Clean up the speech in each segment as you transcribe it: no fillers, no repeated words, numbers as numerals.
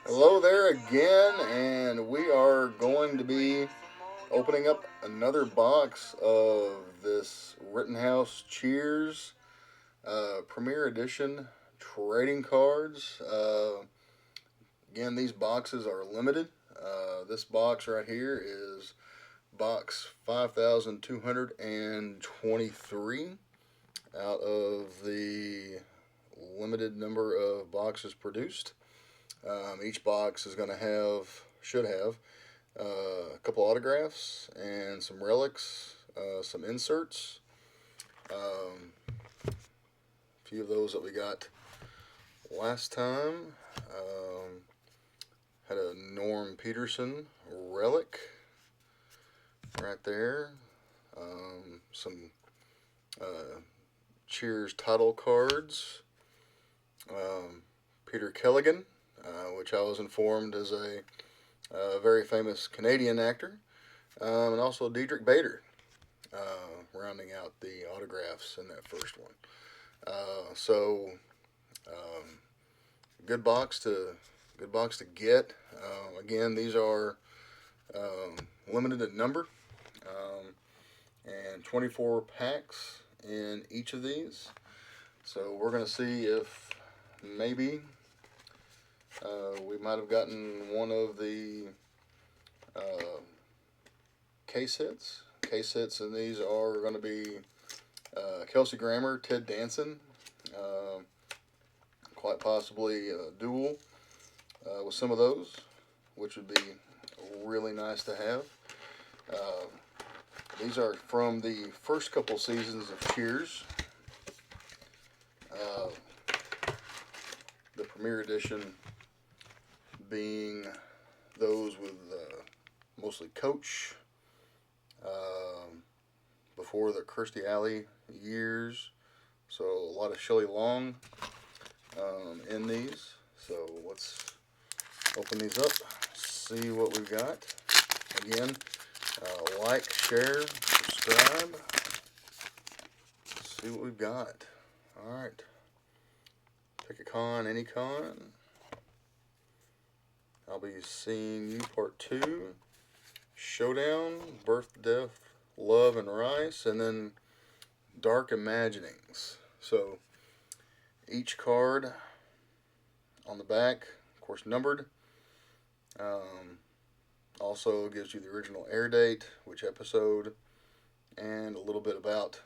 Hello there again, and we are going to be opening up another box of this Rittenhouse Cheers Premier Edition trading cards. Again, these boxes are limited. This box right here is box 5223 out of the limited number of boxes produced. Each box is going to should have a couple autographs and some relics, some inserts. A few of those that we got last time. Had a Norm Peterson relic right there. Some Cheers title cards. Peter Kelligan, which I was informed is a very famous Canadian actor, and also Diedrich Bader, rounding out the autographs in that first one. So good box to get. Again, these are limited in number, and 24 packs in each of these. So we're going to see if maybe we might have gotten one of the case hits. Case hits, and these are going to be Kelsey Grammer, Ted Danson, quite possibly a duel with some of those, which would be really nice to have. These are from the first couple seasons of Cheers. The Premier Edition being those with mostly Coach, before the Kirstie Alley years. So a lot of Shelley Long in these. So let's open these up, see what we've got. Again, like, share, subscribe. See what we've got. Alright. Pick a con, any con. I'll be seeing you part 2. Showdown, Birth, Death, Love, and Rice, and then Dark Imaginings. So each card on the back, of course, numbered. Also gives you the original air date, which episode, and a little bit about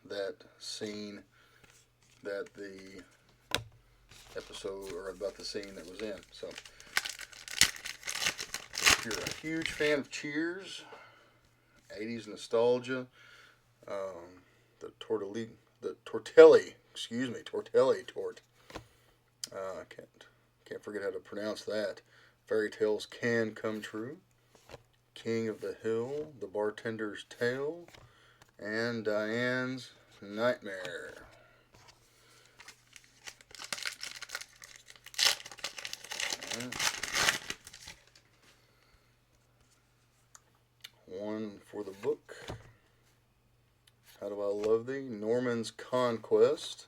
that scene that the episode, or about the scene that was in. So if you're a huge fan of Cheers, 80s nostalgia, tortelli tort. I can't forget how to pronounce that. Fairy Tales Can Come True, King of the Hill, The Bartender's Tale, and Diane's Nightmare. One for the book. How Do I Love Thee? Norman's Conquest.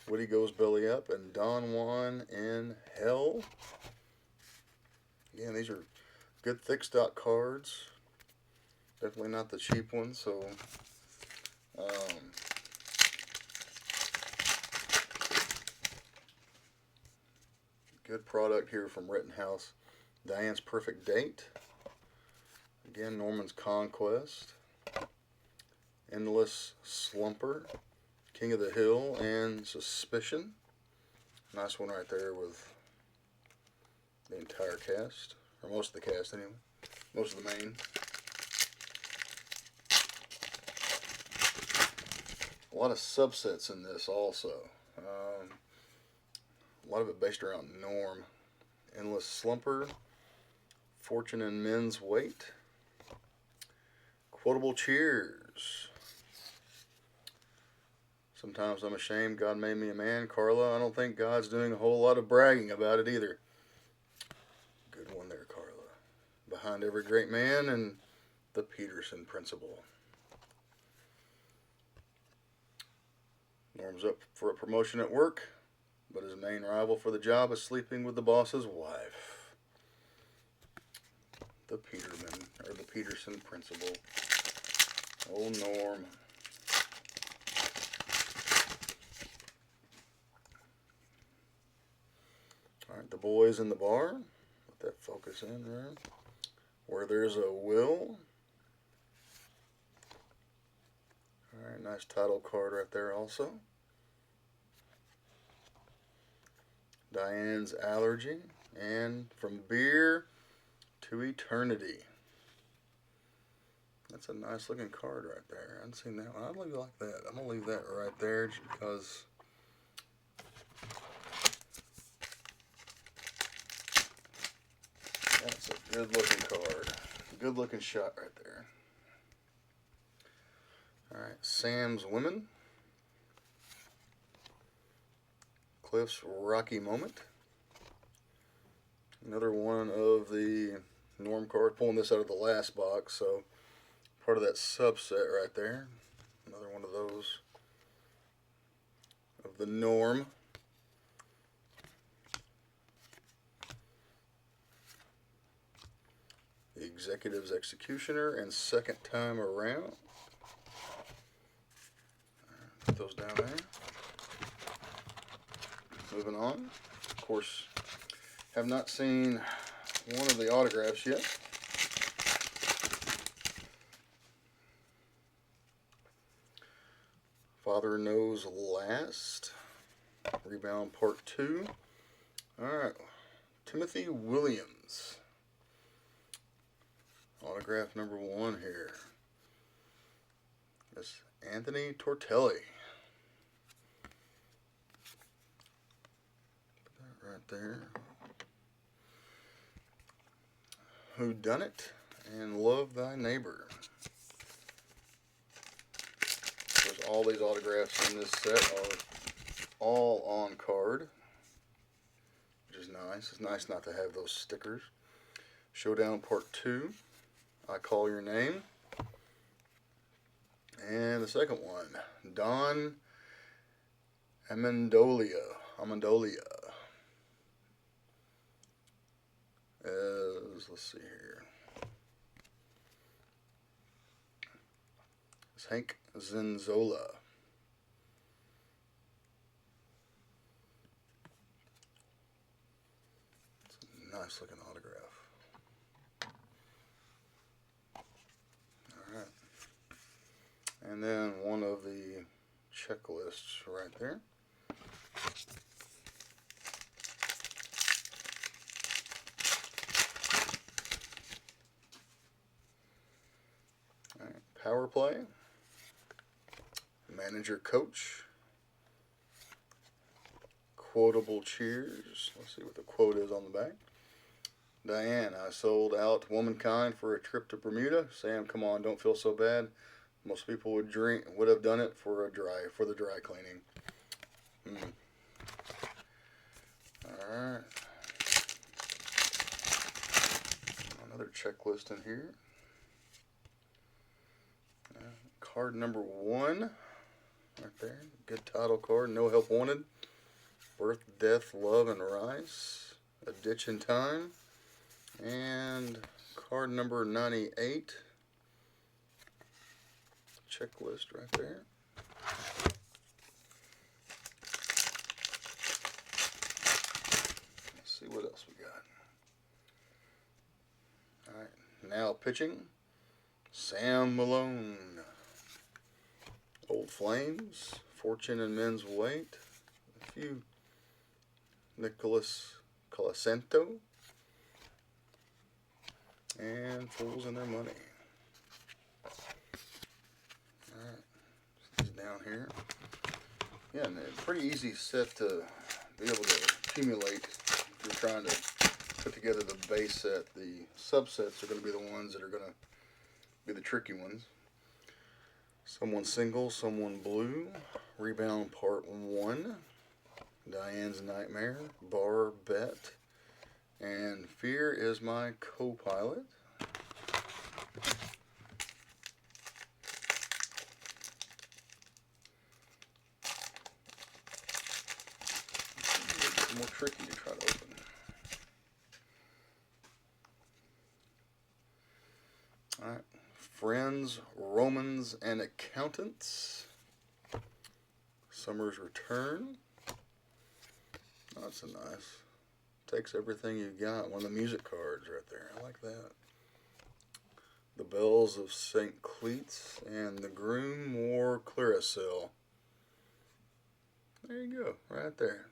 Woody Goes Belly Up, and Don Juan in Hell. Again, these are good thick stock cards. Definitely not the cheap ones, so good product here from Rittenhouse. Diane's Perfect Date. Again, Norman's Conquest. Endless Slumper. King of the Hill, and Suspicion. Nice one right there with the entire cast, or most of the cast anyway. Most of the main. A lot of subsets in this also. A lot of it based around Norm. Endless Slumper, Fortune in Men's Weight, Quotable Cheers. Sometimes I'm ashamed God made me a man. Carla, I don't think God's doing a whole lot of bragging about it either. Good one there, Carla. Behind every great man, and the Peterson Principle. Norm's up for a promotion at work, but his main rival for the job is sleeping with the boss's wife. the Peterman, or the Peterson principal. Old Norm. Alright, the boys in the bar. Let that focus in there. Where there's a will. Alright, nice title card right there also. Diane's allergy. And from beer to eternity. That's a nice looking card right there. I haven't seen that one. I'd leave it like that. I'm going to leave that right there just because that's a good looking card. Good looking shot right there. Alright, Sam's Women. Cliff's Rocky Moment. Another one of the Norm card. Pulling this out of the last box, so part of that subset right there. Another one of those of the Norm. The Executive's Executioner and Second Time Around. Put those down there. Moving on. Of course, have not seen one of the autographs yet. Father Knows Last. Rebound Part 2. Alright. Timothy Williams. Autograph number 1 here. That's Anthony Tortelli. Put that right there. Who Done It and Love Thy Neighbor. There's all these autographs in this set are all on card, which is nice. It's nice not to have those stickers. Showdown Part 2. I Call Your Name. And the second one, Don Amendolia. Let's see here. It's Hank Zenzola. It's a nice looking autograph. Alright. And then one of the checklists right there. Alright, Power Play. Manager Coach. Quotable Cheers. Let's see what the quote is on the back. Diane, I sold out Womankind for a trip to Bermuda. Sam, come on, don't feel so bad. Most people would have done it for the dry cleaning. Alright. Another checklist in here. Card number 1. Right there. Good title card. No Help Wanted. Birth, Death, Love, and Rice. A Ditch in Time. And card number 98. Checklist right there. Let's see what else we got. Alright, now pitching. Sam Malone. Old Flames. Fortune and Men's Weight. A few. Nicholas Colasento. And Fools and Their Money. Down here. Yeah, and a pretty easy set to be able to accumulate if you're trying to put together the base set. The subsets are going to be the ones that are going to be the tricky ones. Someone Single, Someone Blue, Rebound Part 1, Diane's Nightmare, Bar Bet, and Fear Is My Co-Pilot. More tricky to try to open. Friends, Romans, and Accountants. Summer's Return. Oh, that's a nice. Takes everything you got. One of the music cards right there. I like that. The Bells of St. Cleats and The Groom Wore Claricel. There you go, right there.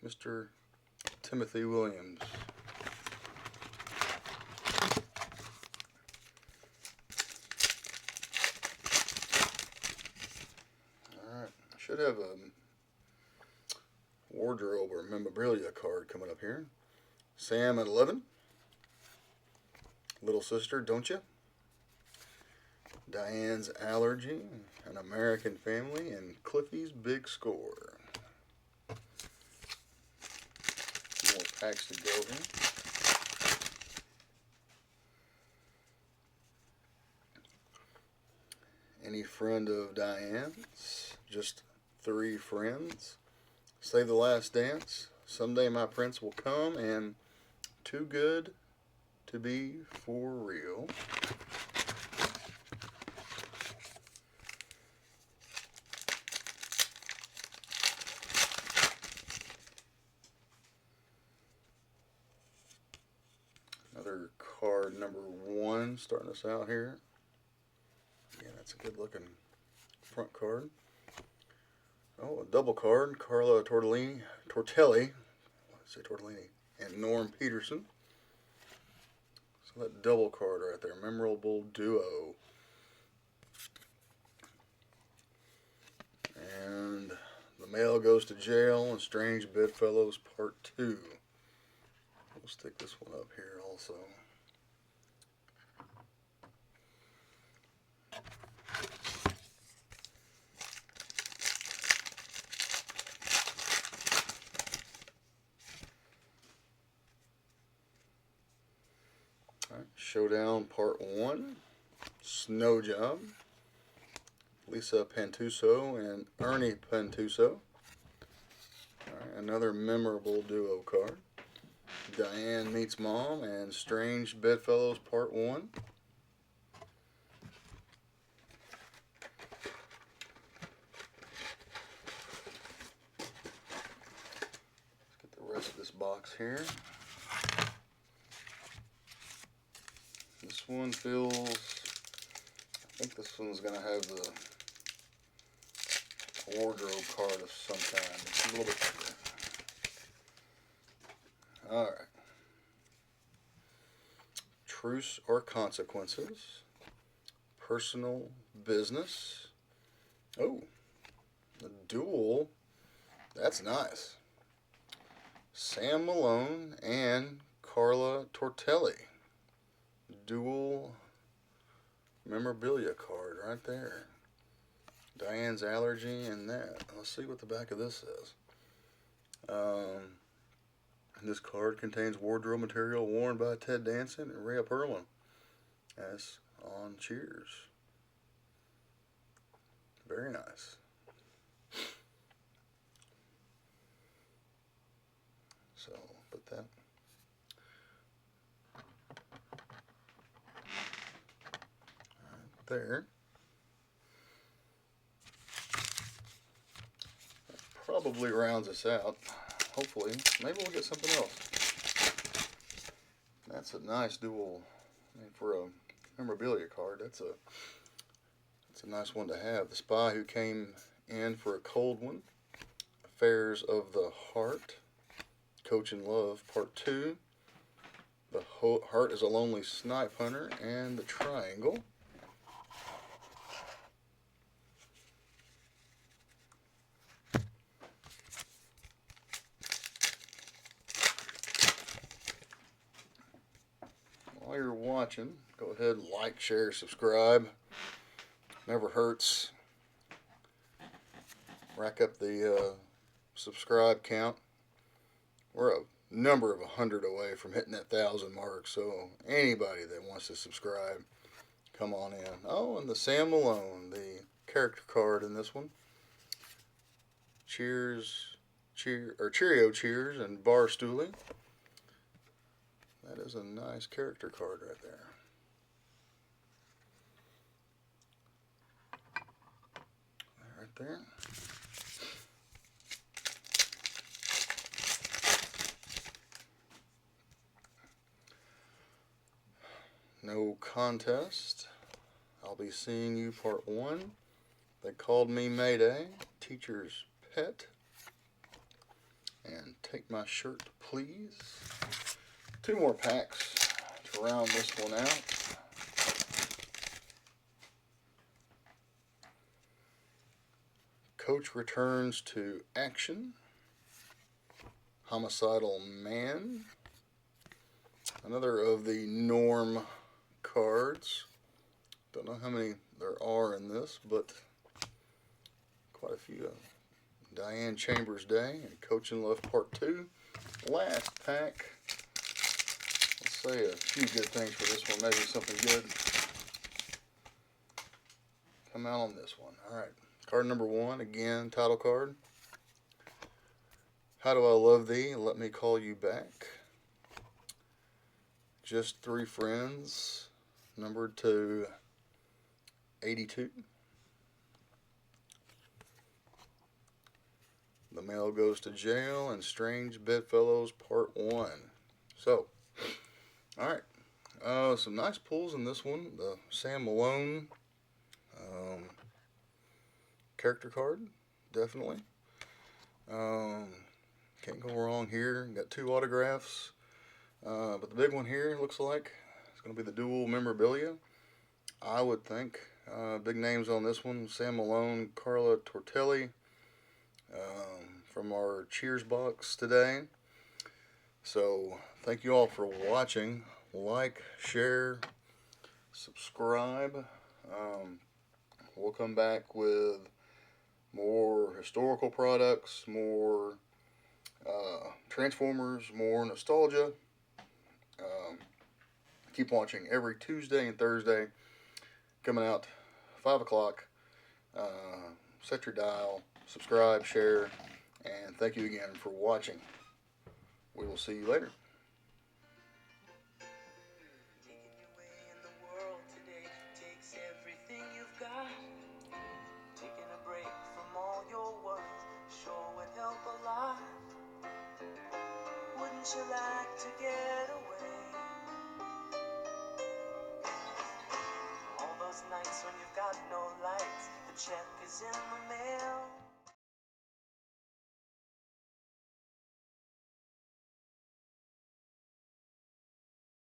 Mr. Timothy Williams. Alright, I should have a wardrobe or memorabilia card coming up here. Sam at 11. Little Sister, Don't You? Diane's Allergy, An American Family, and Cliffy's Big Score. More packs to go here. Any Friend of Diane's, Just 3 Friends, Save the Last Dance, Someday My Prince Will Come, and Too Good to Be For Real. Another card number 1 starting us out here. Yeah, that's a good looking front card. Oh, a double card. Carla Tortelli, and Norm Peterson. So that double card right there, memorable duo. And The Male Goes to Jail and Strange Bedfellows Part 2. We'll stick this one up here also. Alright, Showdown Part 1, Snow Job, Lisa Pantuso and Ernie Pantuso. Alright, another memorable duo card. Diane Meets Mom and Strange Bedfellows Part 1. Let's get the rest of this box here. This one feels, I think this one's going to have the wardrobe card of some kind. It's a little bit bigger. Alright. Truce or Consequences. Personal Business. Oh, the dual. That's nice. Sam Malone and Carla Tortelli. Dual memorabilia card right there. Diane's Allergy and that. Let's see what the back of this says. This card contains wardrobe material worn by Ted Danson and Rhea Perlman, as on Cheers. Very nice. So, put that right there. That probably rounds us out. Hopefully, maybe we'll get something else. That's a nice dual, I mean, for a memorabilia card. That's a nice one to have. The Spy Who Came In for a Cold One. Affairs of the Heart. Coach in Love Part 2. The Heart is a Lonely Snipe Hunter and The Triangle. While you're watching, go ahead and like, share, subscribe. Never hurts. Rack up the subscribe count. We're a number of 100 away from hitting that 1,000 mark, so anybody that wants to subscribe, come on in. Oh, and the Sam Malone, the character card in this one. Cheerio Cheers and Barstooling. That is a nice character card right there. Right there. No Contest. I'll Be Seeing You Part 1. They Called Me Mayday. Teacher's Pet. And Take My Shirt, Please. 2 more packs to round this one out. Coach Returns to Action. Homicidal Man. Another of the Norm cards. Don't know how many there are in this, but quite a few. Diane Chambers Day and Coach in Love Part 2. Last pack. Let's say a few good things for this one. Maybe something good come out on this one. Alright. Card number 1, again, title card. How Do I Love Thee? Let Me Call You Back. Just 3 Friends, numbered to 82. The Male Goes to Jail and Strange Bedfellows Part 1. So, alright. Some nice pulls in this one. The Sam Malone character card, definitely. Can't go wrong here. Got 2 autographs. But the big one here looks like it's going to be the dual memorabilia, I would think. Big names on this one: Sam Malone, Carla Tortelli, from our Cheers box today. So thank you all for watching. Like, share, subscribe. We'll come back with more historical products, more Transformers, more nostalgia. Keep watching every Tuesday and Thursday. Coming out 5 o'clock. Set your dial, subscribe, share, and thank you again for watching. We will see you later. Taking your way in the world today takes everything you've got. Taking a break from all your worries sure would help a lot. Wouldn't you like to get away? All those nights when you've got no lights, the check is in the mail.